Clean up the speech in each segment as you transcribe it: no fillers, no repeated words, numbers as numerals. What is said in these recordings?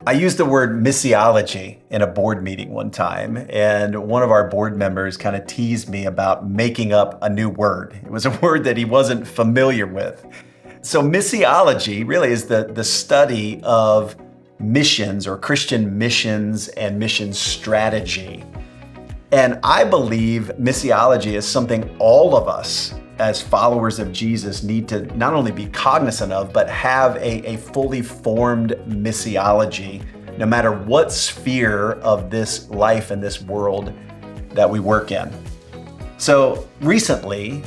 I used the word missiology in a board meeting one time, and one of our board members kind of teased me about making up a new word. It was a word that he wasn't familiar with. So missiology really is the study of missions or Christian missions and mission strategy. And I believe missiology is something all of us as followers of Jesus need to not only be cognizant of, but have a fully formed missiology, no matter what sphere of this life and this world that we work in. So recently,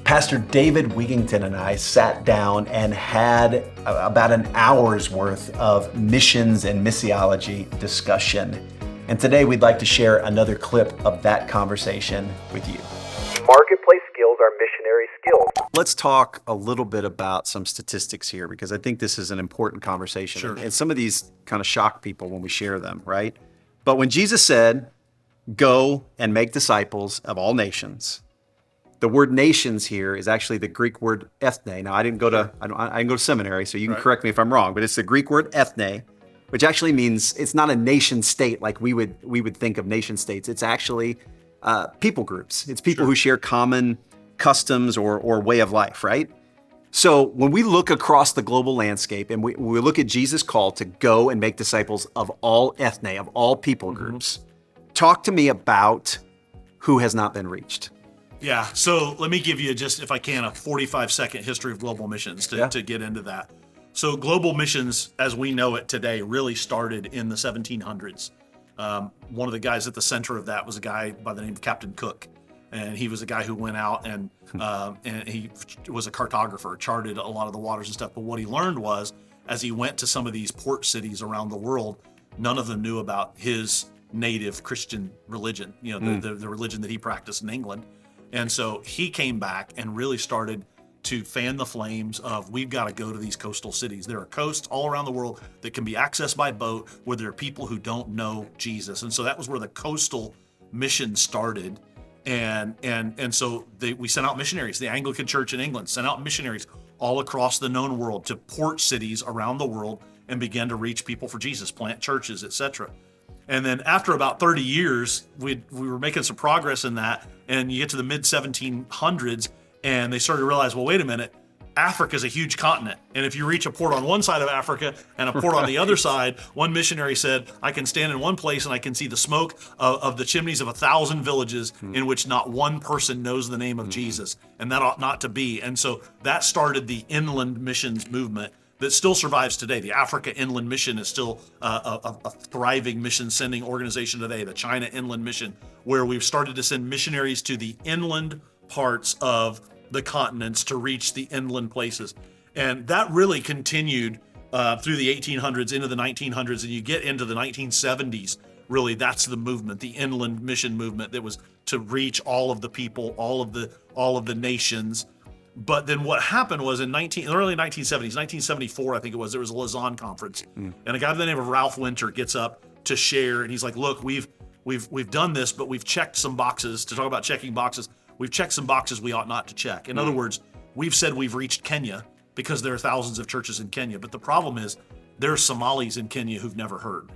Pastor David Wigington and I sat down and had about an hour's worth of missions and missiology discussion. And today we'd like to share another clip of that conversation with you. Marketplace skills are missionary skills. Let's talk a little bit about some statistics here, because I think this is an important conversation. Sure. And some of these kind of shock people when we share them, right? But when Jesus said, go and make disciples of all nations, the word nations here is actually the Greek word ethne. Now, I didn't go to seminary, so you can correct me if I'm wrong, but it's the Greek word ethne, which actually means it's not a nation state like we would think of nation states. It's actually people groups. It's people who share common customs or way of life, right? So when we look across the global landscape and we look at Jesus' call to go and make disciples of all ethne, of all people groups, talk to me about who has not been reached. Yeah, so let me give you just, if I can, a 45-second history of global missions to get into that. So global missions, as we know it today, really started in the 1700s. One of the guys at the center of that was a guy by the name of Captain Cook. And he was a guy who went out and he was a cartographer, charted a lot of the waters and stuff. But what he learned was, as he went to some of these port cities around the world, none of them knew about his native Christian religion, the religion that he practiced in England. And so he came back and really started to fan the flames of, we've got to go to these coastal cities. There are coasts all around the world that can be accessed by boat where there are people who don't know Jesus. And so that was where the coastal mission started. And so we sent out missionaries. The Anglican Church in England sent out missionaries all across the known world to port cities around the world and began to reach people for Jesus, plant churches, etc. And then after about 30 years, we were making some progress in that. And you get to the mid 1700s and they started to realize, well, wait a minute, Africa is a huge continent. And if you reach a port on one side of Africa and a port on the other side, one missionary said, I can stand in one place and I can see the smoke of the chimneys of 1,000 villages in which not one person knows the name of Jesus. And that ought not to be. And so that started the inland missions movement that still survives today. The Africa Inland Mission is still a thriving mission sending organization today, the China Inland Mission, where we've started to send missionaries to the inland parts of the continents to reach the inland places. And that really continued through the 1800s into the 1900s, and you get into the 1970s. Really, that's the movement, the inland mission movement that was to reach all of the people, all of the nations. But then what happened was in the early 1970s, 1974, I think it was, there was a Lausanne conference, and a guy by the name of Ralph Winter gets up to share, and he's like, look, we've done this, but we've checked some boxes. To talk about checking boxes, we've checked some boxes we ought not to check. In other words, we've said we've reached Kenya because there are thousands of churches in Kenya. But the problem is there are Somalis in Kenya who've never heard.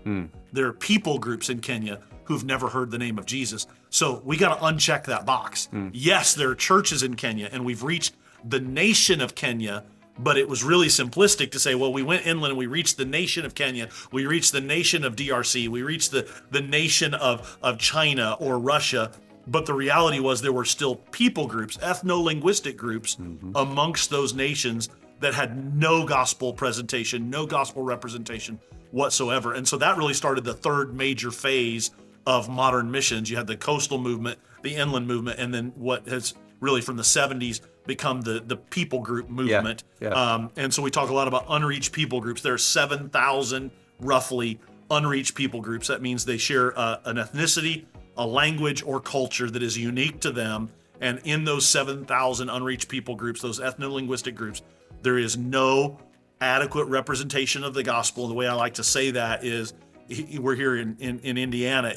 There are people groups in Kenya who've never heard the name of Jesus. So we got to uncheck that box. Yes, there are churches in Kenya, and we've reached the nation of Kenya, but it was really simplistic to say, well, we went inland and we reached the nation of Kenya, we reached the nation of DRC, we reached the nation of China or Russia. But the reality was there were still people groups, ethno-linguistic groups amongst those nations that had no gospel presentation, no gospel representation whatsoever. And so that really started the third major phase of modern missions. You had the coastal movement, the inland movement, and then what has really from the 70s become the people group movement. And so we talk a lot about unreached people groups. There are 7,000 roughly unreached people groups. That means they share an ethnicity, a language, or culture that is unique to them. And in those 7,000 unreached people groups, those ethno-linguistic groups, there is no adequate representation of the gospel. The way I like to say that is, we're here in Indiana.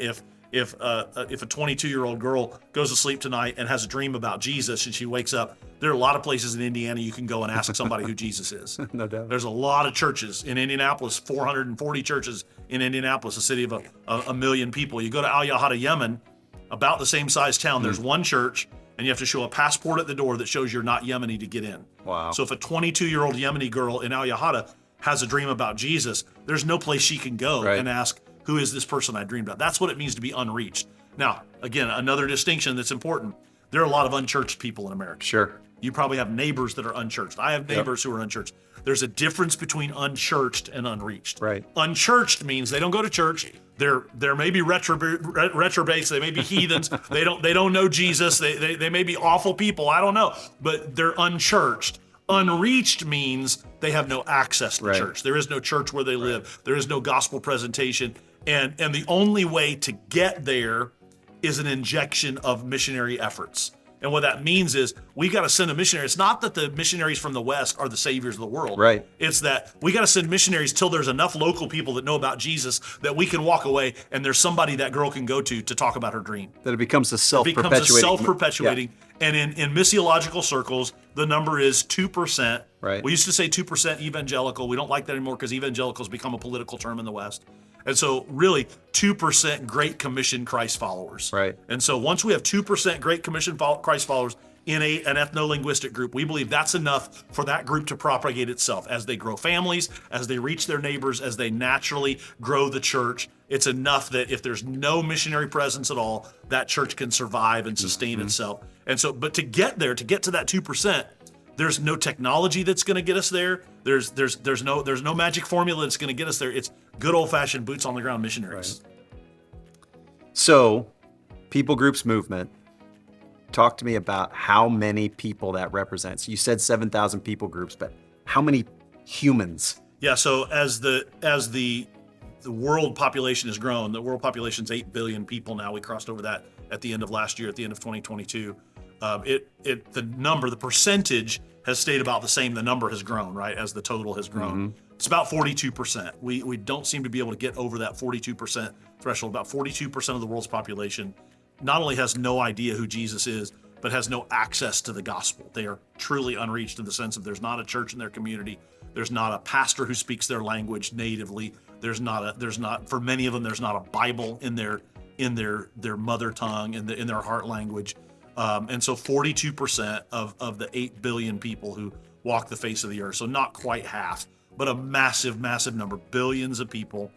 if a 22-year-old girl goes to sleep tonight and has a dream about Jesus and she wakes up, there are a lot of places in Indiana you can go and ask somebody who Jesus is. No doubt. There's a lot of churches in Indianapolis, 440 churches in Indianapolis, a city of a million people. You go to Al Yahada, Yemen, about the same size town. There's one church, and you have to show a passport at the door that shows you're not Yemeni to get in. Wow. So if a 22-year-old Yemeni girl in Al Yahada has a dream about Jesus, there's no place she can go and ask, who is this person I dreamed about? That's what it means to be unreached. Now, again, another distinction that's important. There are a lot of unchurched people in America. Sure. You probably have neighbors that are unchurched. I have neighbors who are unchurched. There's a difference between unchurched and unreached. Right. Unchurched means they don't go to church. They're maybe retrobates. They may be heathens. They don't know Jesus. They may be awful people. I don't know. But they're unchurched. Unreached means they have no access to church. There is no church where they live. There is no gospel presentation. And the only way to get there is an injection of missionary efforts. And what that means is we got to send a missionary. It's not that the missionaries from the West are the saviors of the world. Right. It's that we got to send missionaries till there's enough local people that know about Jesus that we can walk away and there's somebody that girl can go to talk about her dream. That it becomes a self-perpetuating. It becomes a self-perpetuating. Yeah. And in missiological circles, the number is 2%. Right. We used to say 2% evangelical. We don't like that anymore because evangelicals become a political term in the West. And so really 2% Great Commission Christ followers. Right. And so once we have 2% Great Commission Christ followers in an ethno-linguistic group, we believe that's enough for that group to propagate itself as they grow families, as they reach their neighbors, as they naturally grow the church. It's enough that if there's no missionary presence at all, that church can survive and sustain itself. And so, but to get there, to get to that 2%, there's no technology that's going to get us there. There's no magic formula that's going to get us there. It's good old-fashioned boots on the ground missionaries. Right. So, people groups movement. Talk to me about how many people that represents. You said 7,000 people groups, but how many humans? Yeah. So as the world population has grown, the world population is 8 billion people now. We crossed over that at the end of last year, at the end of 2022. The percentage has stayed about the same. The number has grown, right, as the total has grown. Mm-hmm. It's about 42%. We don't seem to be able to get over that 42% threshold. About 42% of the world's population not only has no idea who Jesus is, but has no access to the gospel. They are truly unreached in the sense of there's not a church in their community. There's not a pastor who speaks their language natively. For many of them, there's not a Bible in their mother tongue, in their heart language. And so 42% of the 8 billion people who walk the face of the earth. So not quite half, but a massive, massive number, billions of people.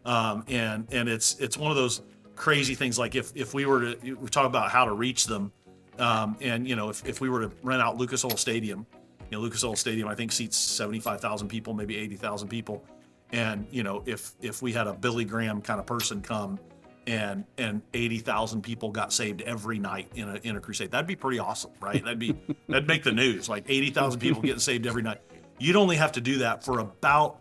And it's one of those crazy things. Like if we talk about how to reach them, and if we were to rent out Lucas Oil Stadium, Lucas Oil Stadium, I think seats 75,000 people, maybe 80,000 people. And, if we had a Billy Graham kind of person come and 80,000 people got saved every night in a crusade, that'd be pretty awesome, right? That'd make the news, like 80,000 people getting saved every night. You'd only have to do that for about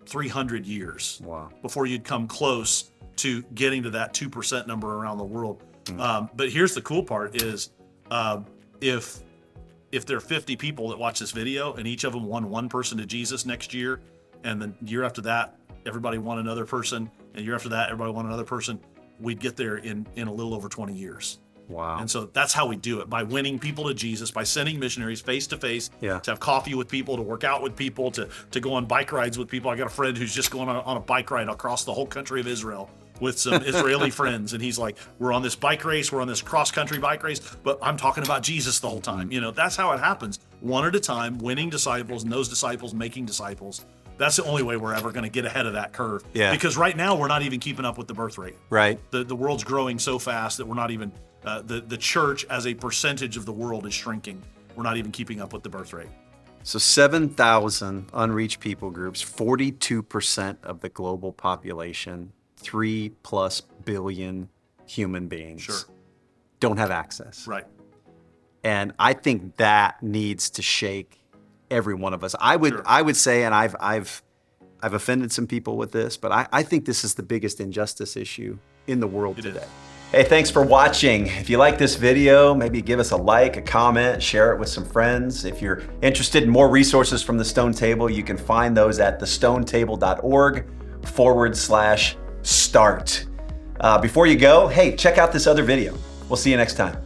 300 years. Wow. Before you'd come close to getting to that 2% number around the world. But here's the cool part is, if there are 50 people that watch this video and each of them won one person to Jesus next year, and then year after that, everybody won another person, and year after that, everybody won another person, we'd get there in a little over 20 years. Wow. And so that's how we do it, by winning people to Jesus, by sending missionaries face to face, to have coffee with people, to work out with people, to go on bike rides with people. I got a friend who's just going on a bike ride across the whole country of Israel with some Israeli friends. And he's like, we're on this bike race, we're on this cross-country bike race, but I'm talking about Jesus the whole time. That's how it happens. One at a time, winning disciples, and those disciples making disciples. That's the only way we're ever going to get ahead of that curve. Yeah. Because right now, we're not even keeping up with the birth rate. Right. The world's growing so fast that we're not even, the church as a percentage of the world is shrinking. We're not even keeping up with the birth rate. So 7,000 unreached people groups, 42% of the global population, 3+ billion human beings don't have access. Right. And I think that needs to shake every one of us. I would say, and I've offended some people with this, but I think this is the biggest injustice issue in the world today. Hey, thanks for watching. If you like this video, maybe give us a like, a comment, share it with some friends. If you're interested in more resources from the Stone Table, you can find those at thestonetable.org/start. Before you go, hey, check out this other video. We'll see you next time.